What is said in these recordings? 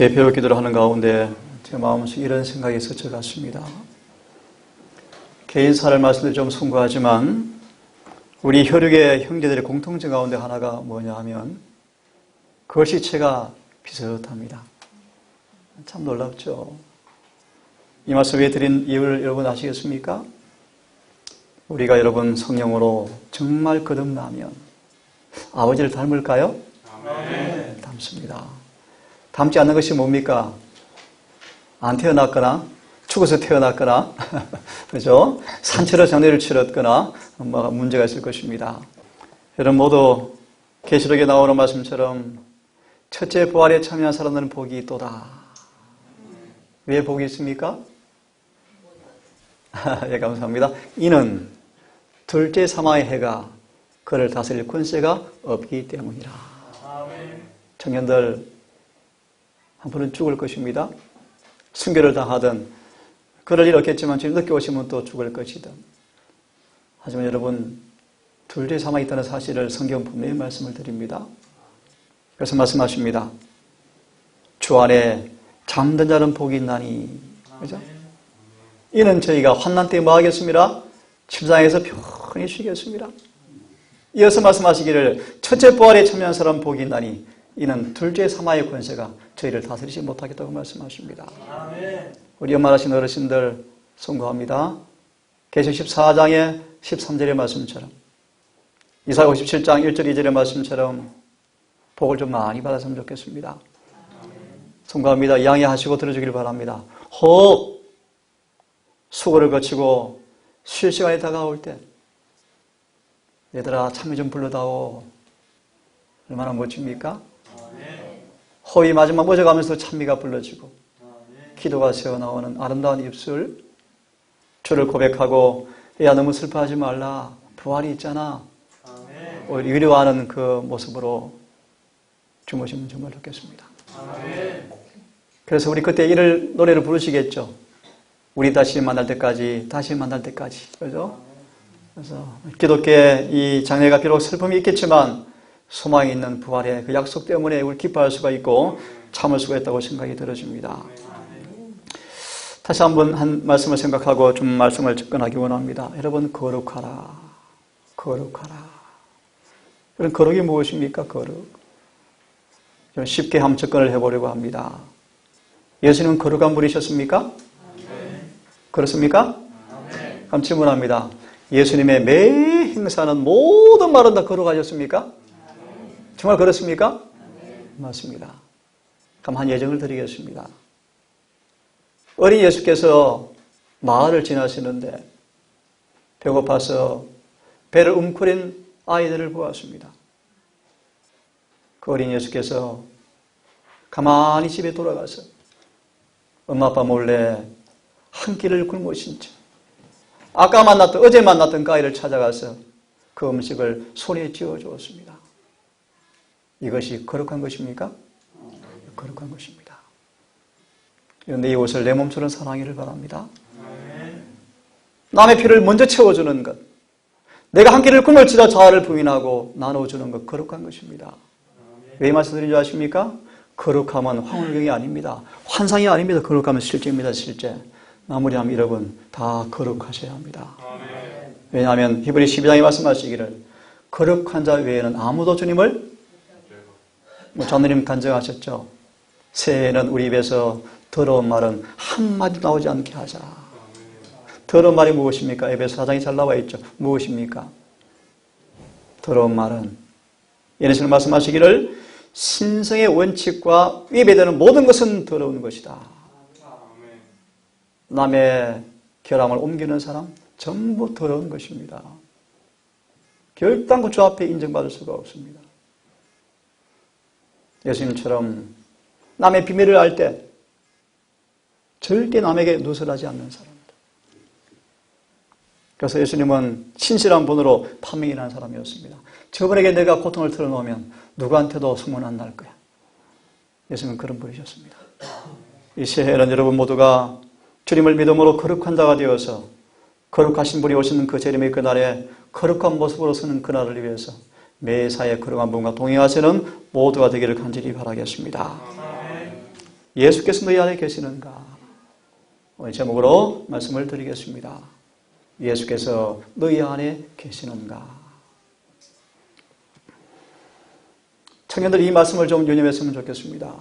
개별 기도를 하는 가운데 제 마음속에 이런 생각이 스쳐갔습니다. 개인사를 말씀드리 좀 숭고하지만 우리 혈육의 형제들의 공통점 가운데 하나가 뭐냐 하면 거시체가 비슷합니다. 참 놀랍죠. 이 말씀 왜 드린 이유를 여러분 아시겠습니까? 우리가 여러분 성령으로 정말 거듭나면 아버지를 닮을까요? 네, 닮습니다. 닮지 않는 것이 뭡니까? 안 태어났거나 죽어서 태어났거나 그죠? 산채로 장례를 치렀거나 문제가 있을 것입니다. 여러분 모두 계시록에 나오는 말씀처럼 첫째 부활에 참여한 사람들은 복이 있도다. 왜 복이 있습니까? 예, 감사합니다. 이는 둘째 사마의 해가 그를 다스릴 권세가 없기 때문이라. 청년들 한 분은 죽을 것입니다. 순교를 당하든 그럴 일 없겠지만 지금 늦게 오시면 또 죽을 것이든. 하지만 여러분 둘째 사마에 있다는 사실을 성경 분명히 말씀을 드립니다. 그래서 말씀하십니다. 주 안에 잠든 자는 복이 있나니. 그죠? 이는 저희가 환난 때 뭐 하겠습니다? 침상에서 편히 쉬겠습니다. 이어서 말씀하시기를 첫째 부활에 참여한 사람 복이 있나니 이는 둘째 사마의 권세가 저희를 다스리지 못하겠다고 말씀하십니다. 아멘. 우리 연말하신 어르신들 송구합니다. 계시록 14장의 13절의 말씀처럼 이사야 57장 1절 2절의 말씀처럼 복을 좀 많이 받았으면 좋겠습니다. 송구합니다. 양해하시고 들어주기를 바랍니다. 혹 수고를 거치고 쉴 시간이 다가올 때 얘들아 참여 좀 불러다오. 얼마나 멋집니까? 호의 마지막 멎어가면서 찬미가 불러지고 기도가 새어나오는 아름다운 입술, 주를 고백하고 야 너무 슬퍼하지 말라. 부활이 있잖아. 오히려 위로하는 그 모습으로 주무시면 정말 좋겠습니다. 그래서 우리 그때 이를 노래를 부르시겠죠. 우리 다시 만날 때까지, 다시 만날 때까지. 그죠? 그래서 기독교의 이 장례가 비록 슬픔이 있겠지만 소망이 있는 부활의 그 약속 때문에 우리 기뻐할 수가 있고 참을 수가 있다고 생각이 들어집니다. 다시 한번 한 말씀을 생각하고 좀 말씀을 접근하기 원합니다. 여러분 거룩하라. 거룩하라. 그럼 거룩이 무엇입니까? 거룩. 좀 쉽게 한번 접근을 해보려고 합니다. 예수님은 거룩한 분이셨습니까? 그렇습니까? 그럼 질문합니다. 예수님의 매 행사는 모든 말은 다 거룩하셨습니까? 정말 그렇습니까? 맞습니다. 그럼 한 예정을 드리겠습니다. 어린 예수께서 마을을 지나시는데 배고파서 배를 웅크린 아이들을 보았습니다. 그 어린 예수께서 가만히 집에 돌아가서 엄마 아빠 몰래 한 끼를 굶으신 채 어제 만났던 그 아이를 찾아가서 그 음식을 손에 쥐어 주었습니다. 이것이 거룩한 것입니까? 거룩한 것입니다. 그런데 이 옷을 내 몸처럼 사랑하기를 바랍니다. 남의 피를 먼저 채워주는 것, 내가 한 끼를 굶을지라 자아를 부인하고 나눠주는 것 거룩한 것입니다. 왜 말씀드린 줄 아십니까? 거룩함은 황홀경이 아닙니다. 환상이 아닙니다. 거룩함은 실제입니다. 실제. 마무리하면 여러분 다 거룩하셔야 합니다. 왜냐하면 히브리 12장에 말씀하시기를 거룩한 자 외에는 아무도 주님을 장로님 간증하셨죠. 새해에는 우리 입에서 더러운 말은 한마디도 나오지 않게 하자. 더러운 말이 무엇입니까? 에베소 4장에 잘 나와 있죠. 무엇입니까? 더러운 말은 예수님 말씀하시기를 신성의 원칙과 위배되는 모든 것은 더러운 것이다. 남의 결함을 옮기는 사람 전부 더러운 것입니다. 결단코 주 앞에 인정받을 수가 없습니다. 예수님처럼 남의 비밀을 알 때 절대 남에게 누설하지 않는 사람입니다. 그래서 예수님은 신실한 분으로 파명이 난 사람이었습니다. 저분에게 내가 고통을 털어놓으면 누구한테도 소문 안 날 거야. 예수님은 그런 분이셨습니다. 이 새해에는 여러분 모두가 주님을 믿음으로 거룩한 자가 되어서 거룩하신 분이 오시는 그 재림의 그날에 거룩한 모습으로 서는 그날을 위해서 매사에 거룩한 분과 동행하시는 모두가 되기를 간절히 바라겠습니다. 예수께서 너희 안에 계시는가? 오늘 제목으로 말씀을 드리겠습니다. 예수께서 너희 안에 계시는가? 청년들 이 말씀을 좀 유념했으면 좋겠습니다.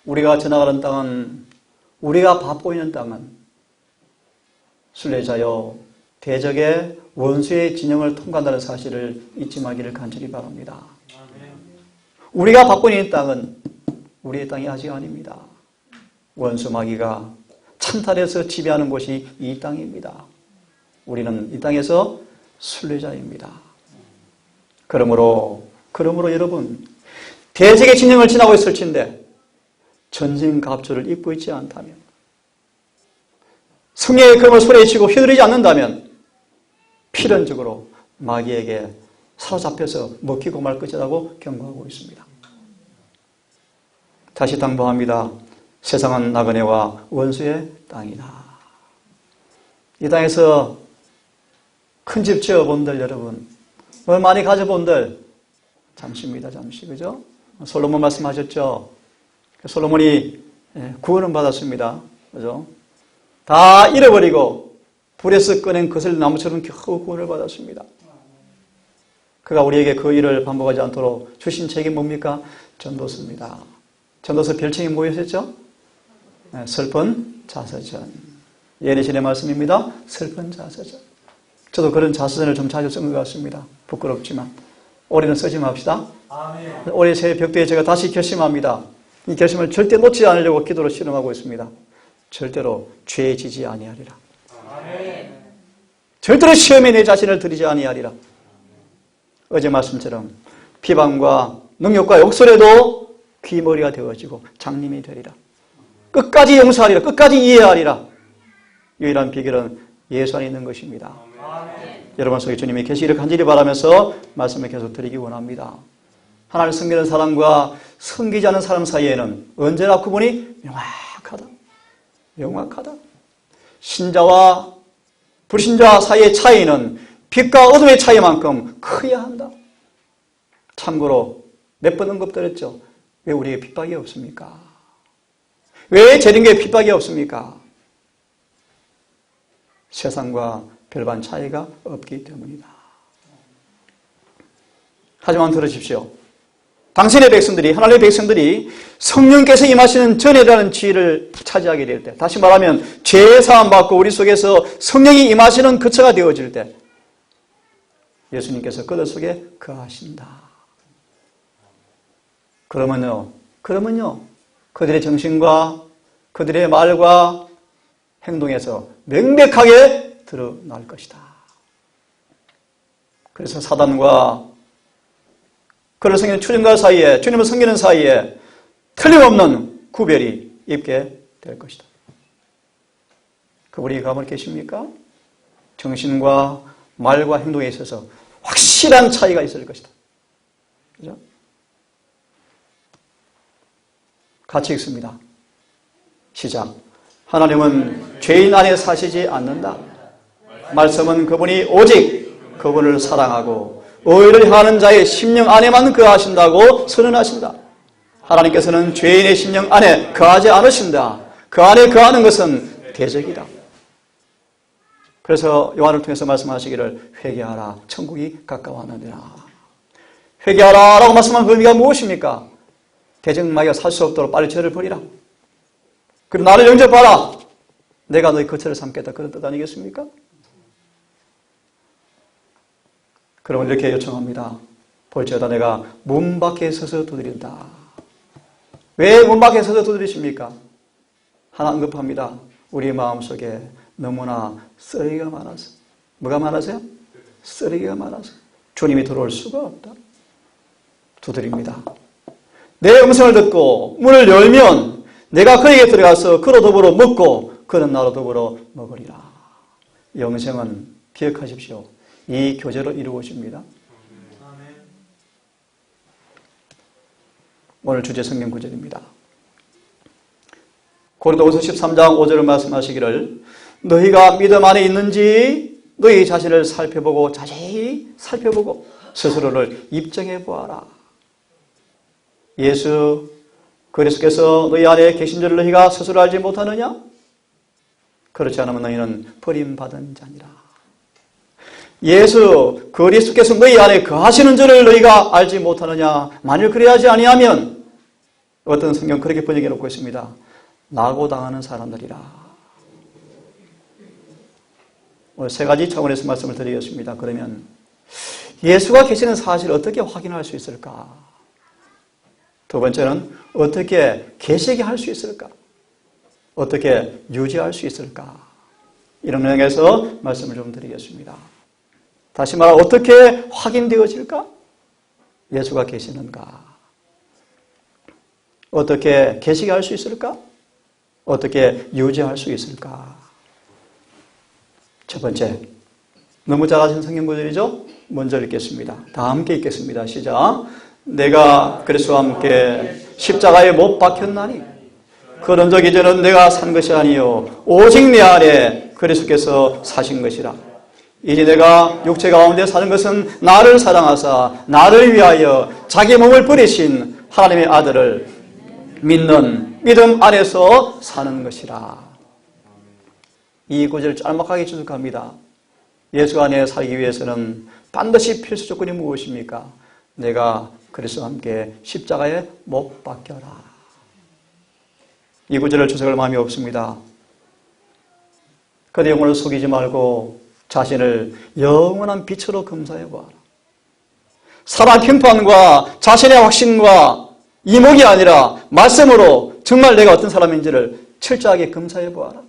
우리가 지나가는 땅은, 우리가 밟고 있는 땅은 순례자여 대적의 원수의 진영을 통과한다는 사실을 잊지 말기를 간절히 바랍니다. 우리가 밟고 있는 땅은 우리의 땅이 아직 아닙니다. 원수 마귀가 찬탈해서 지배하는 곳이 이 땅입니다. 우리는 이 땅에서 순례자입니다. 그러므로 여러분, 대적의 진영을 지나고 있을진데 전신갑주를 입고 있지 않다면, 성령의 검을 손에 쥐고 휘두르지 않는다면 필연적으로 마귀에게 사로잡혀서 먹히고 말 것이라고 경고하고 있습니다. 다시 당부합니다. 세상은 나그네와 원수의 땅이다. 이 땅에서 큰 집 지어본들 여러분, 많이 가져본들 잠시입니다. 잠시, 그죠? 솔로몬 말씀하셨죠? 솔로몬이 구원은 받았습니다. 그죠? 다 잃어버리고 불에서 꺼낸 거슬 나무처럼 겨우 구원을 받았습니다. 그가 우리에게 그 일을 반복하지 않도록 주신 책이 뭡니까? 전도서입니다. 전도서 별칭이 뭐였었죠? 슬픈 자서전. 예리신의 말씀입니다. 슬픈 자서전. 저도 그런 자서전을 좀 자주 쓴 것 같습니다. 부끄럽지만 올해는 쓰지 맙시다. 아멘. 올해 새해 벽두에 제가 다시 결심합니다. 이 결심을 절대 놓치지 않으려고 기도로 실험하고 있습니다. 절대로 죄에 지지 아니하리라. 아멘. 절대로 시험에 내 자신을 들이지 아니하리라. 어제 말씀처럼 비방과 능욕과 욕설에도 귀머리가 되어지고 장님이 되리라. 끝까지 용서하리라. 끝까지 이해하리라. 유일한 비결은 예수 안에 있는 것입니다. 아멘. 여러분 속에 주님이 계시기를 간절히 바라면서 말씀을 계속 드리기 원합니다. 하나님을 섬기는 사람과 섬기지 않는 사람 사이에는 언제나 구분이 명확하다. 명확하다. 신자와 불신자 사이의 차이는 빛과 어둠의 차이만큼 커야 한다. 참고로 몇 번 언급드렸죠. 왜 우리에게 핍박이 없습니까? 왜 재림교에 핍박이 없습니까? 세상과 별반 차이가 없기 때문이다. 하지만 들으십시오. 당신의 백성들이, 하나님의 백성들이 성령께서 임하시는 전에라는 지위를 차지하게 될 때, 다시 말하면 죄의 사함 받고 우리 속에서 성령이 임하시는 그 처가 되어질 때 예수님께서 그들 속에 거하신다. 그러면요 그들의 정신과 그들의 말과 행동에서 명백하게 드러날 것이다. 그래서 사단과 그를 섬기는 추종자 사이에, 주님을 섬기는 사이에 틀림없는 구별이 있게 될 것이다. 그분이 가만히 계십니까? 정신과 말과 행동에 있어서 확실한 차이가 있을 것이다. 그죠? 같이 읽습니다. 시작. 하나님은 죄인 안에 사시지 않는다. 말씀은 그분이 오직 그분을 사랑하고 의를 향하는 자의 심령 안에만 거하신다고 선언하신다. 하나님께서는 죄인의 심령 안에 거하지 않으신다. 그 안에 거하는 것은 대적이다. 그래서 요한을 통해서 말씀하시기를 회개하라. 천국이 가까워하느니라. 회개하라 라고 말씀한 의미가 무엇입니까? 대적마귀가 살 수 없도록 빨리 죄를 버리라. 그리고 나를 영접하라. 내가 너희 거처를 삼겠다. 그런 뜻 아니겠습니까? 그러면 이렇게 요청합니다. 볼지어다 내가 문 밖에 서서 두드린다. 왜 문 밖에 서서 두드리십니까? 하나 언급합니다. 우리 마음속에 너무나 쓰레기가 많아서. 뭐가 많아서요? 쓰레기가 많아서 주님이 들어올 수가 없다. 두드립니다. 내 음성을 듣고 문을 열면 내가 그에게 들어가서 그로 더불어 먹고 그는 나로 더불어 먹으리라. 영생은 기억하십시오. 이 교제로 이루어집니다. 오늘 주제 성경 구절입니다. 고린도후서 13장 5절을 말씀하시기를 너희가 믿음 안에 있는지 너희 자신을 살펴보고 자세히 살펴보고 스스로를 입증해 보아라. 예수 그리스도께서 너희 안에 계신 줄 너희가 스스로 알지 못하느냐? 그렇지 않으면 너희는 버림받은 자니라. 예수 그리스도께서 너희 안에 거하시는 줄을 너희가 알지 못하느냐? 만일 그래야지 아니하면 어떤 성경 그렇게 번역해 놓고 있습니다. 낙오당하는 사람들이라. 오늘 세 가지 차원에서 말씀을 드리겠습니다. 그러면 예수가 계시는 사실을 어떻게 확인할 수 있을까? 두 번째는 어떻게 계시게 할 수 있을까? 어떻게 유지할 수 있을까? 이런 내용에서 말씀을 좀 드리겠습니다. 다시 말하면 어떻게 확인되어질까? 예수가 계시는가? 어떻게 계시게 할 수 있을까? 어떻게 유지할 수 있을까? 첫 번째, 너무 잘 아시는 성경 구절이죠? 먼저 읽겠습니다. 다 함께 읽겠습니다. 시작. 내가 그리스도와 함께 십자가에 못 박혔나니 그런 적 이제는 내가 산 것이 아니요 오직 내 안에 그리스도께서 사신 것이라. 이제 내가 육체 가운데 사는 것은 나를 사랑하사 나를 위하여 자기 몸을 버리신 하나님의 아들을 믿는 믿음 안에서 사는 것이라. 이 구절을 짤막하게 추측합니다. 예수 안에 살기 위해서는 반드시 필수 조건이 무엇입니까? 내가 그리스도와 함께 십자가에 못 박혀라. 이 구절을 추측할 마음이 없습니다. 그대 영혼을 속이지 말고 자신을 영원한 빛으로 검사해 보아라. 사람 평판과 자신의 확신과 이목이 아니라 말씀으로 정말 내가 어떤 사람인지를 철저하게 검사해 보아라.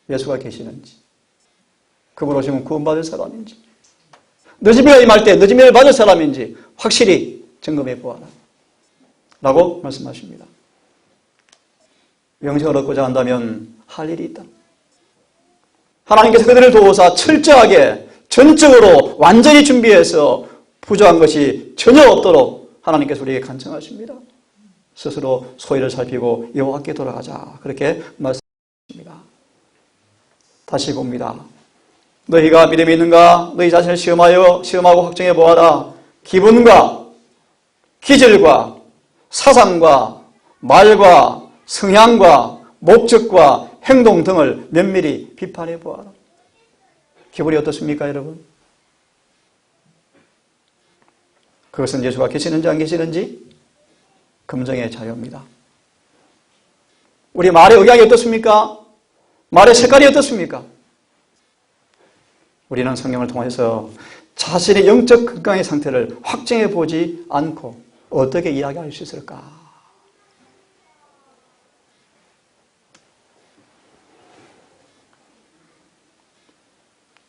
예수가 계시는지, 그분 오시면 구원받을 사람인지, 늦으면 임할 때 늦으면 받을 사람인지 확실히 점검해 보아라 라고 말씀하십니다. 영생을 얻고자 한다면 할 일이 있다. 하나님께서 그들을 도우사 철저하게 전적으로 완전히 준비해서 부족한 것이 전혀 없도록 하나님께서 우리에게 간청하십니다. 스스로 소위를 살피고 여호와께 돌아가자 그렇게 말씀하십니다. 다시 봅니다. 너희가 믿음이 있는가? 너희 자신을 시험하고 확정해 보아라. 기분과 기질과 사상과 말과 성향과 목적과 행동 등을 면밀히 비판해 보아라. 기분이 어떻습니까, 여러분? 그것은 예수가 계시는지 안 계시는지 검증의 자유입니다. 우리 말의 의향이 어떻습니까? 말의 색깔이 어떻습니까? 우리는 성경을 통해서 자신의 영적 건강의 상태를 확증해 보지 않고 어떻게 이야기할 수 있을까?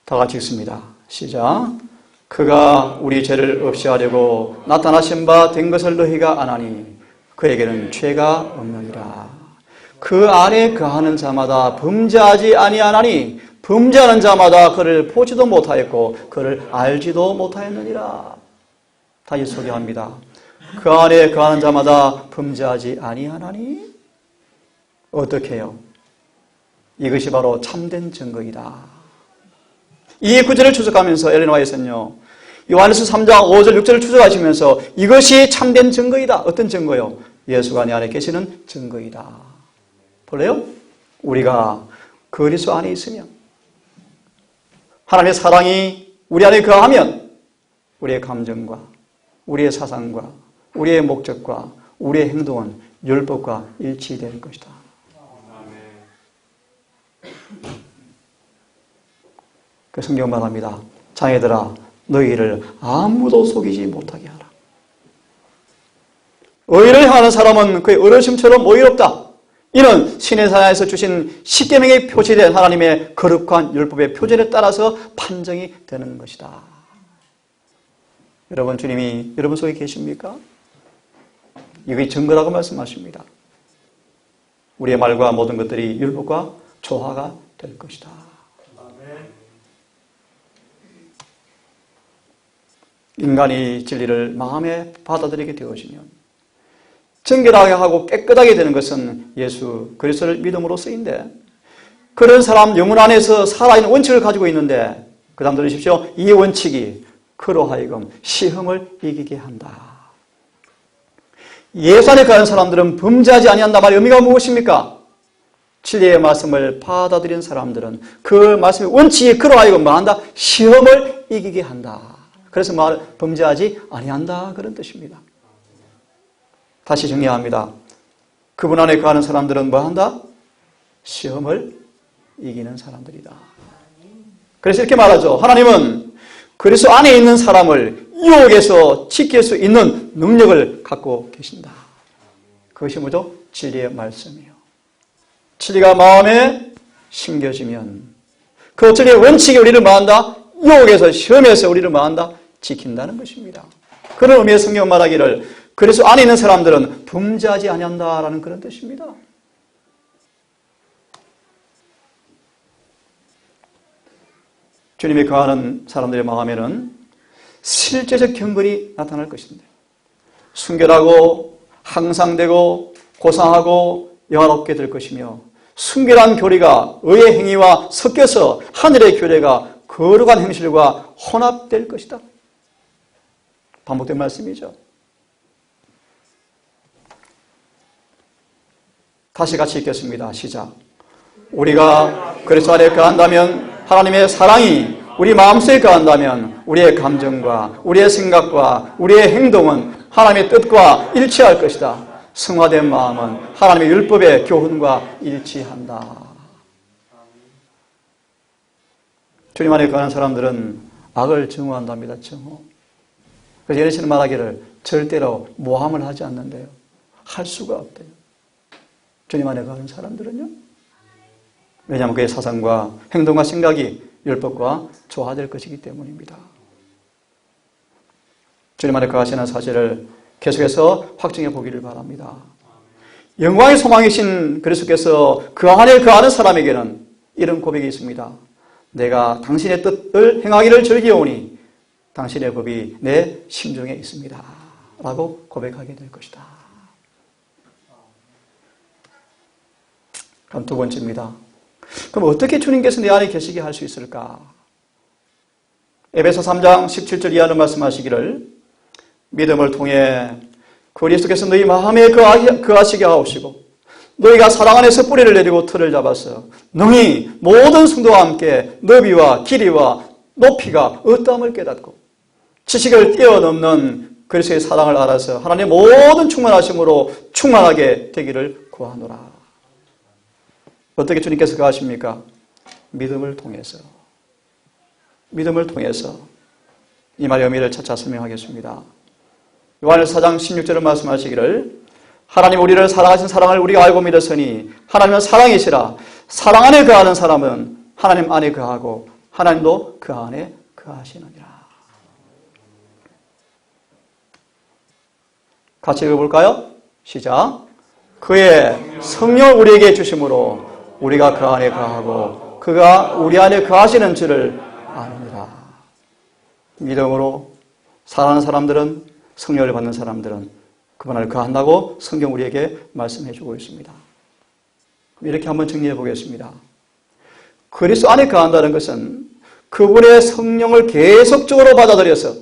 다 같이 읽습니다. 시작. 그가 우리 죄를 없이 하려고 나타나신 바 된 것을 너희가 아나니 그에게는 죄가 없느니라. 그 안에 거하는 자마다 범죄하지 아니하나니 범죄하는 자마다 그를 보지도 못하였고 그를 알지도 못하였느니라. 다시 소개합니다. 그 안에 거하는 자마다 범죄하지 아니하나니 어떻게 해요? 이것이 바로 참된 증거이다. 이 구절을 추적하면서 엘렌 화이트는요, 요한일서 3장 5절 6절을 추적하시면서 이것이 참된 증거이다. 어떤 증거요? 예수가 내 안에 계시는 증거이다. 볼래요? 우리가 그리스도 안에 있으면, 하나님의 사랑이 우리 안에 거하면 우리의 감정과 우리의 사상과 우리의 목적과 우리의 행동은 율법과 일치되는 것이다. 그 성경 말합니다. 자녀들아 너희를 아무도 속이지 못하게 하라. 의를 행하는 사람은 그의 어르심처럼 의롭다. 이는 신의 사야에서 주신 십계명에 표시된 하나님의 거룩한 율법의 표준에 따라서 판정이 되는 것이다. 여러분, 주님이 여러분 속에 계십니까? 이것이 증거라고 말씀하십니다. 우리의 말과 모든 것들이 율법과 조화가 될 것이다. 인간이 진리를 마음에 받아들이게 되어지면 정결하게 하고 깨끗하게 되는 것은 예수 그리스도를 믿음으로써인데, 그런 사람 영혼 안에서 살아있는 원칙을 가지고 있는데, 그 다음 들으십시오. 이 원칙이 그로 하여금 시험을 이기게 한다. 예수 안에 거하는 사람들은 범죄하지 아니한다 말의 의미가 무엇입니까? 진리의 말씀을 받아들인 사람들은 그 말씀의 원칙에 그러하여금 뭐한다? 시험을 이기게 한다. 그래서 범죄하지 아니한다 그런 뜻입니다. 다시 정리합니다. 그분 안에 거하는 사람들은 뭐한다? 시험을 이기는 사람들이다. 그래서 이렇게 말하죠. 하나님은 그리스도 안에 있는 사람을 유혹에서 지킬 수 있는 능력을 갖고 계신다. 그것이 뭐죠? 진리의 말씀이에요. 진리가 마음에 심겨지면 그 진리의 원칙이 우리를 뭐한다? 유혹에서 시험에서 우리를 뭐한다? 지킨다는 것입니다. 그런 의미의 성경 말하기를 그리스도 안에 있는 사람들은 범죄하지 아니한다라는 그런 뜻입니다. 주님이 거하는 사람들의 마음에는 실제적 경건이 나타날 것인데 순결하고 항상되고 고상하고 영화롭게 될 것이며 순결한 교리가 의의 행위와 섞여서 하늘의 규례가 거룩한 행실과 혼합될 것이다. 반복된 말씀이죠. 다시 같이 읽겠습니다. 시작. 우리가 그리스도 안에 거한다면 하나님의 사랑이 우리 마음속에 거한다면 우리의 감정과 우리의 생각과 우리의 행동은 하나님의 뜻과 일치할 것이다. 성화된 마음은 하나님의 율법의 교훈과 일치한다. 주님 안에 거하는 사람들은 악을 증오한답니다. 증오. 그래서 예수님 말하기를 절대로 모함을 하지 않는데요. 할 수가 없대요. 주님 안에 거하는 사람들은요. 왜냐하면 그의 사상과 행동과 생각이 율법과 조화될 것이기 때문입니다. 주님 안에 거하시는 사실을 계속해서 확증해 보기를 바랍니다. 영광의 소망이신 그리스도께서 그 안에 거하는 사람에게는 이런 고백이 있습니다. 내가 당신의 뜻을 행하기를 즐기오니 당신의 법이 내 심중에 있습니다. 라고 고백하게 될 것이다. 그럼 두 번째입니다. 그럼 어떻게 주님께서 내 안에 계시게 할 수 있을까? 에베소 3장 17절 이하는 말씀하시기를 믿음을 통해 그리스도께서 너희 마음에 거하시게 하옵시고 너희가 사랑 안에서 뿌리를 내리고 틀을 잡아서 능히 모든 성도와 함께 너비와 길이와 높이가 어떠함을 깨닫고 지식을 뛰어넘는 그리스도의 사랑을 알아서 하나님의 모든 충만하심으로 충만하게 되기를 구하노라. 어떻게 주님께서 거하십니까? 믿음을 통해서. 믿음을 통해서. 이 말의 의미를 차차 설명하겠습니다. 요한일서 4장 16절을 말씀하시기를 하나님 우리를 사랑하신 사랑을 우리가 알고 믿었으니 하나님은 사랑이시라. 사랑 안에 거하는 사람은 하나님 안에 거하고 하나님도 그 안에 거하시느니라. 같이 읽어볼까요? 시작. 그의 성령을 우리에게 주심으로 우리가 그 안에 거하고 그가 우리 안에 거하시는 줄을 아느니라. 믿음으로 사랑하는 사람들은 성령을 받는 사람들은 그분 안에 거한다고 성경 우리에게 말씀해 주고 있습니다. 이렇게 한번 정리해 보겠습니다. 그리스도 안에 거한다는 것은 그분의 성령을 계속적으로 받아들여서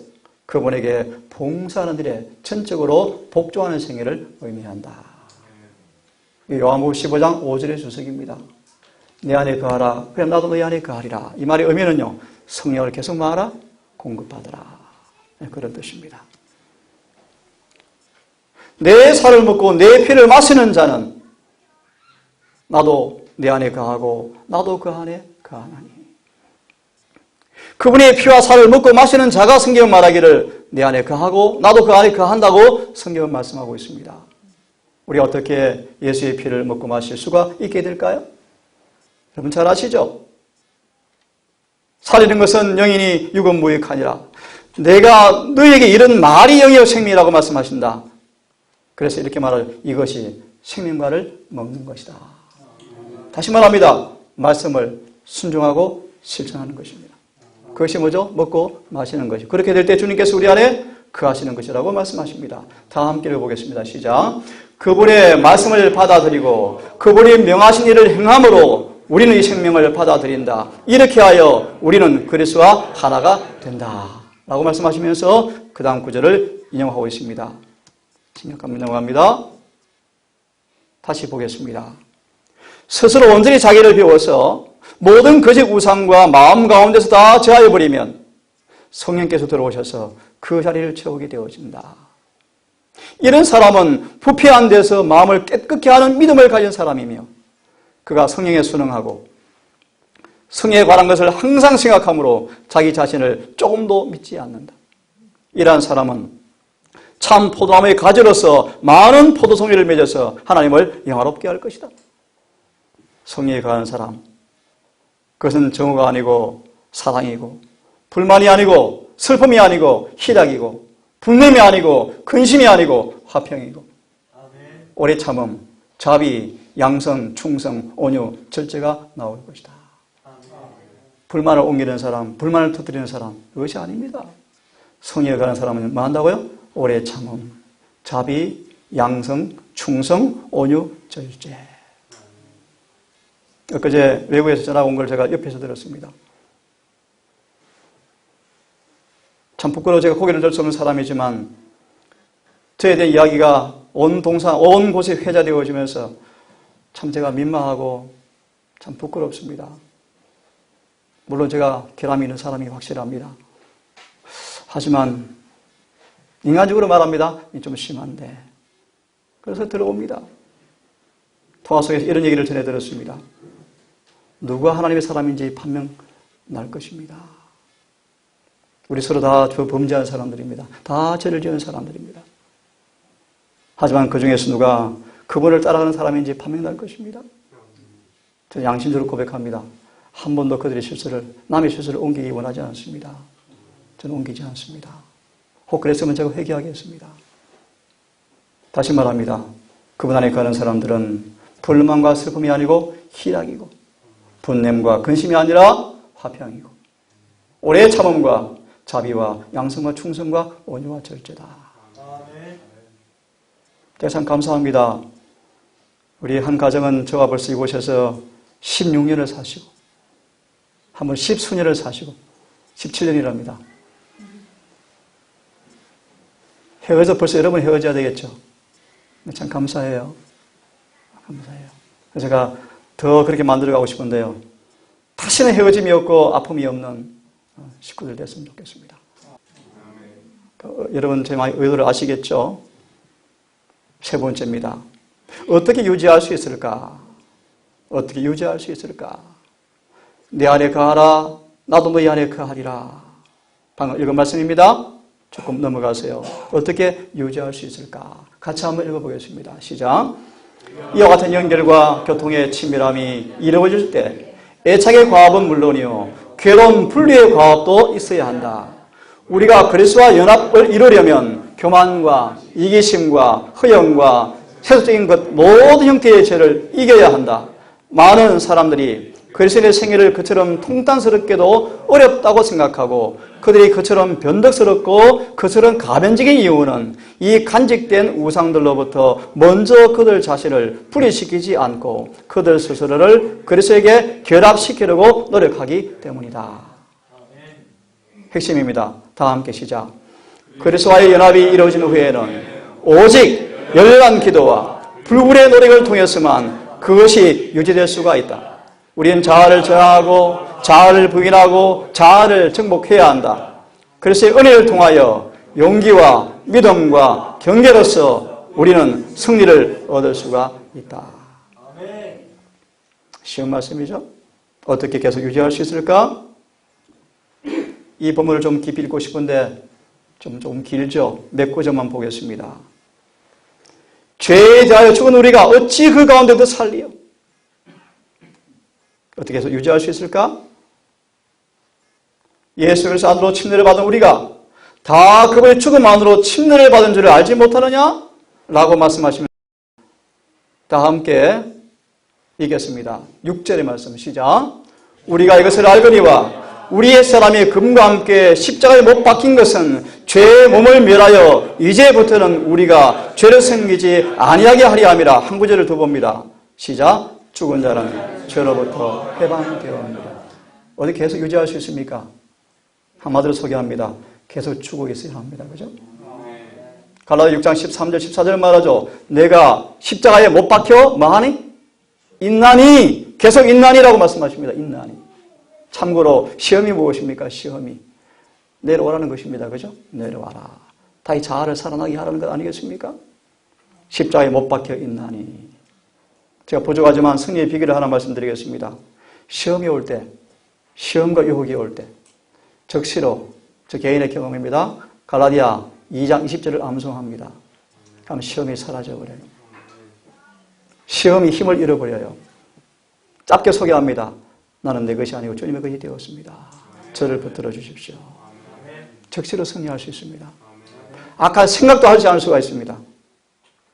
그분에게 봉사하는 일에 전적으로 복종하는 생애를 의미한다. 요한복음 15장 5절의 주석입니다. 내 안에 거하라. 그럼 나도 너희 안에 거하리라. 이 말의 의미는요. 성령을 계속 말하라. 공급받으라. 그런 뜻입니다. 내 살을 먹고 내 피를 마시는 자는 나도 내 안에 거하고 나도 그 안에 거하나니. 그분의 피와 살을 먹고 마시는 자가 성경 말하기를 내 안에 거하고 나도 그 안에 거한다고 성경은 말씀하고 있습니다. 우리가 어떻게 예수의 피를 먹고 마실 수가 있게 될까요? 여러분 잘 아시죠? 살이는 것은 영이니 육은 무익하니라. 내가 너희에게 이런 말이 영이요 생명이라고 말씀하신다. 그래서 이렇게 말할 이것이 생명과를 먹는 것이다. 다시 말합니다. 말씀을 순종하고 실천하는 것입니다. 그것이 뭐죠? 먹고 마시는 것이. 그렇게 될 때 주님께서 우리 안에 거하시는 것이라고 말씀하십니다. 다 함께 읽어보겠습니다. 시작. 그분의 말씀을 받아들이고 그분이 명하신 일을 행함으로 우리는 이 생명을 받아들인다. 이렇게 하여 우리는 그리스도와 하나가 된다. 라고 말씀하시면서 그 다음 구절을 인용하고 있습니다. 넘어갑니다. 다시 보겠습니다. 스스로 온전히 자기를 비워서 모든 거짓 우상과 마음 가운데서 다 제하여버리면 성령께서 들어오셔서 그 자리를 채우게 되어진다. 이런 사람은 부패한 데서 마음을 깨끗게 하는 믿음을 가진 사람이며 그가 성령에 순응하고 성령에 관한 것을 항상 생각하므로 자기 자신을 조금도 믿지 않는다. 이러한 사람은 참 포도나무의 가지로서 많은 포도송이를 맺어서 하나님을 영화롭게 할 것이다. 성령에 관한 사람, 그것은 정오가 아니고 사랑이고 불만이 아니고 슬픔이 아니고 희락이고 분냄이 아니고 근심이 아니고 화평이고 오래 참음, 자비, 양성, 충성, 온유, 절제가 나올 것이다. 불만을 옮기는 사람, 불만을 터뜨리는 사람, 그것이 아닙니다. 성령에 관한 사람은 뭐 한다고요? 오래 참음, 자비, 양성, 충성, 온유, 절제. 엊그제 외국에서 전화 온 걸 제가 옆에서 들었습니다. 참 부끄러워 제가 고개를 들 수 없는 사람이지만 저에 대한 이야기가 온 곳에 회자되어지면서 참 제가 민망하고 참 부끄럽습니다. 물론 제가 결함이 있는 사람이 확실합니다. 하지만 인간적으로 말합니다. 좀 심한데. 그래서 들어옵니다. 통화 속에서 이런 얘기를 전해 들었습니다. 누가 하나님의 사람인지 판명 날 것입니다. 우리 서로 다 범죄한 사람들입니다. 다 죄를 지은 사람들입니다. 하지만 그 중에서 누가 그분을 따라가는 사람인지 판명 날 것입니다. 저는 양심적으로 고백합니다. 한 번도 그들의 남의 실수를 옮기기 원하지 않습니다. 저는 옮기지 않습니다. 혹 그랬으면 제가 회개하겠습니다. 다시 말합니다. 그분 안에 가는 사람들은 불만과 슬픔이 아니고 희락이고 분냄과 근심이 아니라 화평이고 오래 참음과 자비와 양성과 충성과 온유와 절제다. 제가 참 감사합니다. 우리 한 가정은 저와 벌써 이곳에서 16년을 사시고 한 번 10수년을 사시고 17년이랍니다. 헤어져 벌써 여러분 헤어져야 되겠죠. 참 감사해요. 감사해요. 제가 더 그렇게 만들어가고 싶은데요. 다시는 헤어짐이 없고 아픔이 없는 식구들 됐으면 좋겠습니다. 여러분 제 의도를 아시겠죠? 세 번째입니다. 어떻게 유지할 수 있을까? 어떻게 유지할 수 있을까? 내 안에 거하라. 나도 너희 안에 거하리라. 방금 읽은 말씀입니다. 조금 넘어가세요. 어떻게 유지할 수 있을까? 같이 한번 읽어보겠습니다. 시작. 이와 같은 연결과 교통의 친밀함이 이루어질 때 애착의 과합은 물론이요 괴로운 분리의 과합도 있어야 한다. 우리가 그리스도와 연합을 이루려면 교만과 이기심과 허영과 세속적인 것 모든 형태의 죄를 이겨야 한다. 많은 사람들이 그리스도인의 생애를 그처럼 통탄스럽게도 어렵다고 생각하고 그들이 그처럼 변덕스럽고 그처럼 가변적인 이유는 이 간직된 우상들로부터 먼저 그들 자신을 분리시키지 않고 그들 스스로를 그리스도에게 결합시키려고 노력하기 때문이다. 핵심입니다. 다 함께 시작. 그리스도와의 연합이 이루어진 후에는 오직 열렬한 기도와 불굴의 노력을 통해서만 그것이 유지될 수가 있다. 우리는 자아를 저항하고 자아를 부인하고 자아를 정복해야 한다. 그래서 은혜를 통하여 용기와 믿음과 경계로서 우리는 승리를 얻을 수가 있다. 쉬운 말씀이죠? 어떻게 계속 유지할 수 있을까? 이 본문을 좀 깊이 읽고 싶은데 좀 길죠? 몇 구절만 보겠습니다. 죄에 대하여 죽은 우리가 어찌 그 가운데도 살리요? 어떻게 해서 유지할 수 있을까? 예수 그리스도 안으로 침례를 받은 우리가 다 그분의 죽음 안으로 침례를 받은 줄을 알지 못하느냐? 라고 말씀하시면 다 함께 읽겠습니다. 6절의 말씀 시작. 우리가 이것을 알거니와 우리의 사람이 금과 함께 십자가에 못 박힌 것은 죄의 몸을 멸하여 이제부터는 우리가 죄를 섬기지 아니하게 하리 함이라. 한 구절을 더 봅니다. 시작. 죽은 자는 죄로부터 해방되었느니라. 어디 계속 유지할 수 있습니까? 한마디로 소개합니다. 계속 죽어 있어야 합니다. 그죠? 갈라디아 6장 13절 14절 말하죠. 내가 십자가에 못 박혀 뭐하니? 있나니. 계속 있나니라고 말씀하십니다. 있나니. 참고로 시험이 무엇입니까? 시험이 내려오라는 것입니다. 그죠? 내려와라. 다시 자아를 살아나게 하라는 것 아니겠습니까? 십자가에 못 박혀 있나니. 제가 부족하지만 승리의 비결을 하나 말씀드리겠습니다. 시험이 올 때, 시험과 유혹이 올 때, 적시로 저 개인의 경험입니다. 갈라디아 2장 20절을 암송합니다. 그럼 시험이 사라져버려요. 시험이 힘을 잃어버려요. 짧게 소개합니다. 나는 내 것이 아니고 주님의 것이 되었습니다. 저를 붙들어 주십시오. 적시로 승리할 수 있습니다. 악한 생각도 하지 않을 수가 있습니다.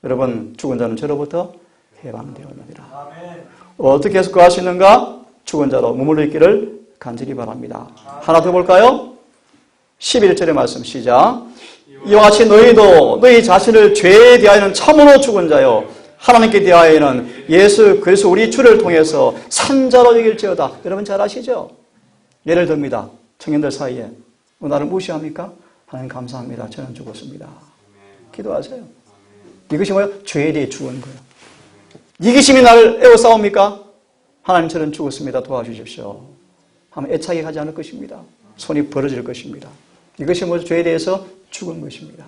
여러분, 죽은 자는 저로부터 해방되었느니라. 어떻게 해서 구할 수 있는가? 죽은 자로 머물러 있기를 간절히 바랍니다. 하나 더 볼까요? 11절의 말씀 시작. 이와 같이 너희도 너희 자신을 죄에 대하여는 참으로 죽은 자요 하나님께 대하여는 예수 그리스도 우리 주를 통해서 산자로 여길지어다. 여러분 잘 아시죠? 예를 듭니다. 청년들 사이에 나를 무시합니까? 하나님 감사합니다. 저는 죽었습니다. 기도하세요. 이것이 뭐예요? 죄에 대해 죽은 거예요. 이기심이 나를 에워싸웁니까? 하나님 저는 죽었습니다. 도와주십시오. 하면 애착이 가지 않을 것입니다. 손이 벌어질 것입니다. 이것이 뭐죠? 죄에 대해서 죽은 것입니다.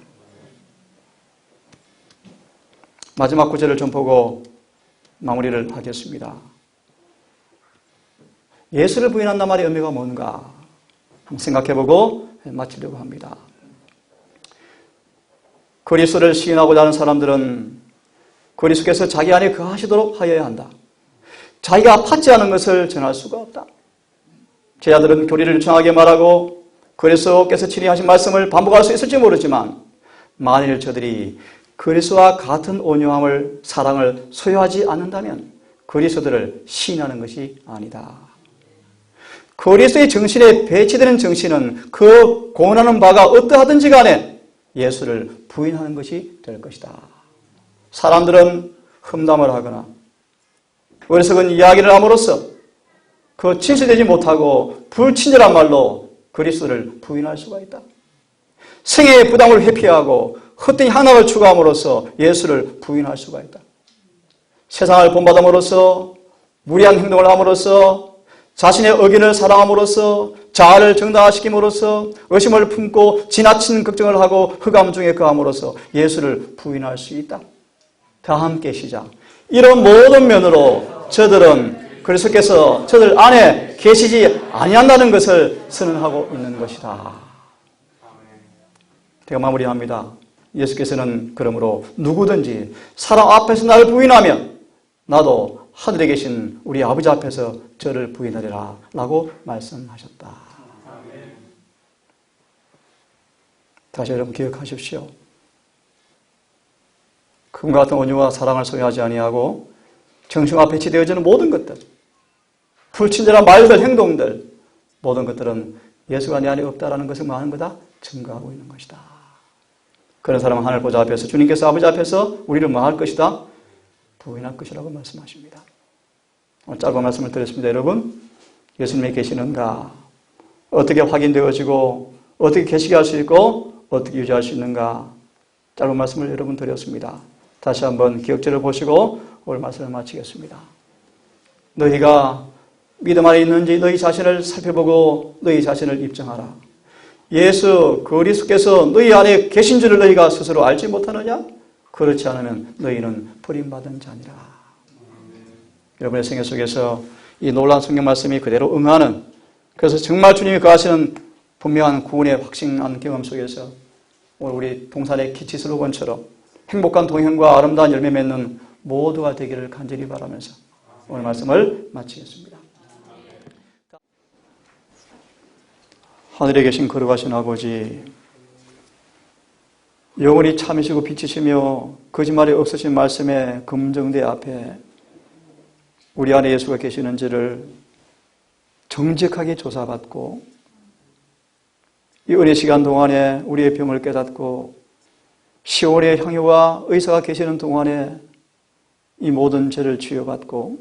마지막 구절을 좀 보고 마무리를 하겠습니다. 예수를 부인한단 말의 의미가 뭔가 한번 생각해보고 마치려고 합니다. 그리스도를 시인하고자 하는 사람들은 그리스도께서 자기 안에 거하시도록 하여야 한다. 자기가 받지 않은 것을 전할 수가 없다. 제자들은 교리를 유창하게 말하고 그리스도께서 친히 하신 말씀을 반복할 수 있을지 모르지만 만일 저들이 그리스도와 같은 온유함을 사랑을 소유하지 않는다면 그리스도를 시인하는 것이 아니다. 그리스도의 정신에 배치되는 정신은 그 공언하는 바가 어떠하든지 간에 예수를 부인하는 것이 될 것이다. 사람들은 험담을 하거나 어리석은 이야기를 함으로써 그 진실되지 못하고 불친절한 말로 그리스도를 부인할 수가 있다. 생애의 부담을 회피하고 헛된 향락을 추구함으로써 예수를 부인할 수가 있다. 세상을 본받음으로써 무리한 행동을 함으로써 자신의 의견을 사랑함으로써 자아를 정당화시킴으로써 의심을 품고 지나친 걱정을 하고 흑암 중에 거함으로써 예수를 부인할 수 있다. 다 함께 시작. 이런 모든 면으로 저들은 그리스도께서 저들 안에 계시지 아니한다는 것을 선언하고 있는 것이다. 제가 마무리합니다. 예수께서는 그러므로 누구든지 사람 앞에서 나를 부인하면 나도 하늘에 계신 우리 아버지 앞에서 저를 부인하리라 라고 말씀하셨다. 다시 여러분 기억하십시오. 그분과 같은 온유와 사랑을 소유하지 아니하고 정신과 배치되어지는 모든 것들, 불친절한 말들, 행동들, 모든 것들은 예수가 내 안에 없다라는 것을 뭐 하는 거다? 증거하고 있는 것이다. 그런 사람은 하늘 보좌 앞에서 주님께서 아버지 앞에서 우리를 뭐 할 것이다? 부인할 것이라고 말씀하십니다. 오늘 짧은 말씀을 드렸습니다. 여러분, 예수님이 계시는가? 어떻게 확인되어지고 어떻게 계시게 할 수 있고 어떻게 유지할 수 있는가? 짧은 말씀을 여러분 드렸습니다. 다시 한번 기억절을 보시고 오늘 말씀을 마치겠습니다. 너희가 믿음 안에 있는지 너희 자신을 살펴보고 너희 자신을 입증하라. 예수 그리스도께서 너희 안에 계신 줄을 너희가 스스로 알지 못하느냐? 그렇지 않으면 너희는 버림받은 자니라. 여러분의 생애 속에서 이 놀라운 성경 말씀이 그대로 응하는, 그래서 정말 주님이 거하시는 분명한 구원의 확신한 경험 속에서 오늘 우리 동산의 키치 슬로건처럼 행복한 동행과 아름다운 열매 맺는 모두가 되기를 간절히 바라면서 오늘 말씀을 마치겠습니다. 하늘에 계신 거룩하신 아버지, 영원히 참이시고 빛이시며 거짓말이 없으신 말씀의 검증대 앞에 우리 안에 예수가 계시는지를 정직하게 조사받고 이 은혜 시간 동안에 우리의 병을 깨닫고 시온의 향유와 의사가 계시는 동안에 이 모든 죄를 치유받고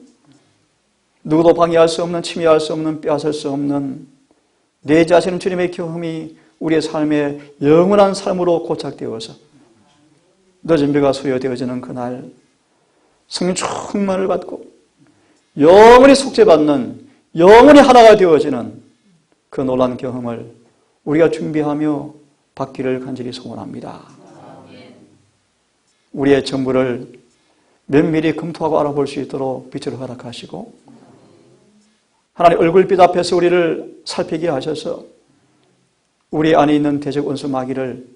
누구도 방해할 수 없는, 침해할 수 없는, 빼앗을 수 없는 내 자신은 주님의 경험이 우리의 삶의 영원한 삶으로 고착되어서 늦은 비가 소요되어지는 그날 성령 충만을 받고 영원히 속죄받는, 영원히 하나가 되어지는 그 놀라운 경험을 우리가 준비하며 받기를 간절히 소원합니다. 우리의 전부를 면밀히 검토하고 알아볼 수 있도록 빛을 허락하시고 하나님 얼굴빛 앞에서 우리를 살피게 하셔서 우리 안에 있는 대적 원수 마귀를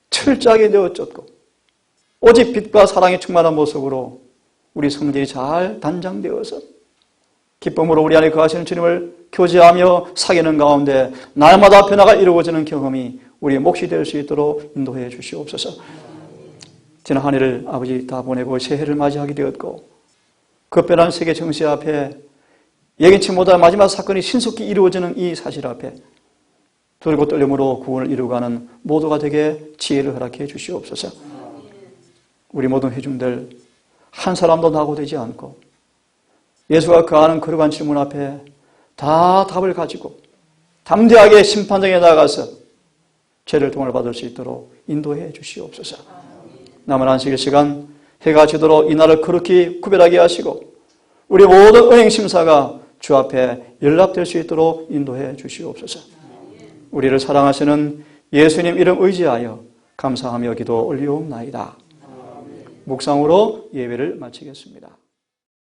철저하게 내어쫓고 오직 빛과 사랑이 충만한 모습으로 우리 성질이 잘 단장되어서 기쁨으로 우리 안에 거하시는 주님을 교제하며 사귀는 가운데 날마다 변화가 이루어지는 경험이 우리의 몫이 될 수 있도록 인도해 주시옵소서. 지난 한 해를 아버지 다 보내고 새해를 맞이하게 되었고 급변한 세계 정세 앞에 예기치 못한 마지막 사건이 신속히 이루어지는 이 사실 앞에 들고 떨림으로 구원을 이루어가는 모두가 되게 지혜를 허락해 주시옵소서. 우리 모든 회중들 한 사람도 낙오되지 않고 예수가 거하는 거룩한 질문 앞에 다 답을 가지고 담대하게 심판장에 나가서 죄를 동을 받을 수 있도록 인도해 주시옵소서. 남은 안식일 시간 해가 지도록 이 날을 거룩히 구별하게 하시고 우리 모든 은행심사가 주 앞에 연락될 수 있도록 인도해 주시옵소서. 우리를 사랑하시는 예수님 이름 의지하여 감사하며 기도 올리옵나이다. 묵상으로 예배를 마치겠습니다.